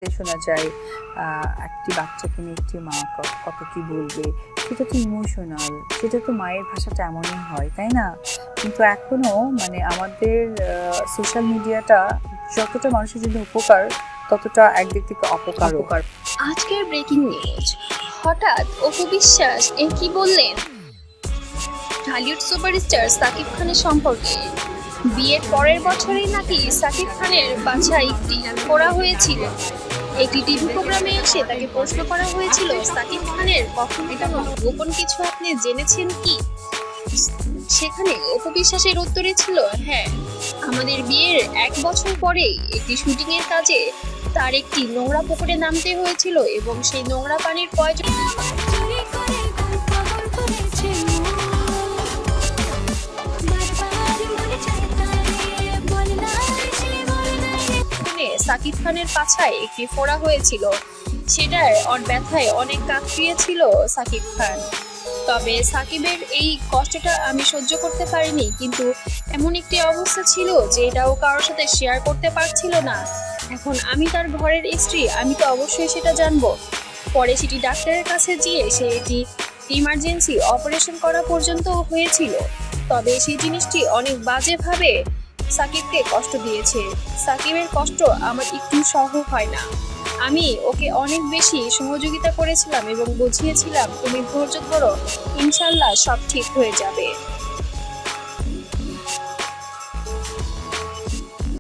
শোনা যায় একটি বাচ্চাকে নিয়ে একটি মা কত কি বলবে, সেটা তো ইমোশনাল, সেটা তো মায়ের ভাষাটা এমনই হয়, তাই না? কিন্তু এখনো মানে আমাদের সোশ্যাল মিডিয়াটা যতটা মানুষের জন্য উপকার, ততটা একদিক থেকে অপকারও। আজকের ব্রেকিং নিউজ, হঠাৎ অপু বিশ্বাস কি বললেন ঢালিউড সুপারস্টার সাকিব খানের সম্পর্কে। বিয়ের পরের বছরেই নাকি সাকিব খানের বাচ্চা একটি করা হয়েছিল। একটি টিভি প্রোগ্রামে এসে তাকে প্রশ্ন করা হয়েছিল, সাকিব খানের কখনো কোনো গোপন কিছু আপনি জেনেছেন কি? সেখানে অপু বিশ্বাসের উত্তরে ছিল, হ্যাঁ, আমাদের বিয়ের 1 বছর পরেই একটি শুটিং এর কাজে তার একটি নোংরা পুকুরে নামতে হয়েছিল এবং সেই নোংরা পানির প্রয়োজন সাকিব খানের পাছায় একটি ফোড়া হয়েছিল। সেটার ব্যথায় অনেক কাঁপিয়েছিল সাকিব খান। তবে সাকিবের এই কষ্টটা আমি সহ্য করতে পারিনি, কিন্তু এমন একটি অবস্থা ছিল যে এটাও কারোর সাথে শেয়ার করতে পারছিল না। এখন আমি তার ঘরের স্ত্রী, আমি তো অবশ্যই সেটা জানবো। পরে সেটি ডাক্তারের কাছে গিয়ে সে এটি ইমার্জেন্সি অপারেশন করা পর্যন্ত হয়েছিল। তবে সেই জিনিসটি অনেক বাজেভাবে সাকিবকে কষ্ট দিয়েছে। সাকিবের কষ্ট আমার একটু সহ হয় না। আমি ওকে অনেক বেশি সহযোগিতা করেছিলাম এবং বুঝিয়েছিলাম, তুমি ধৈর্য ধরো, ইনশাল্লাহ সব ঠিক হয়ে যাবে।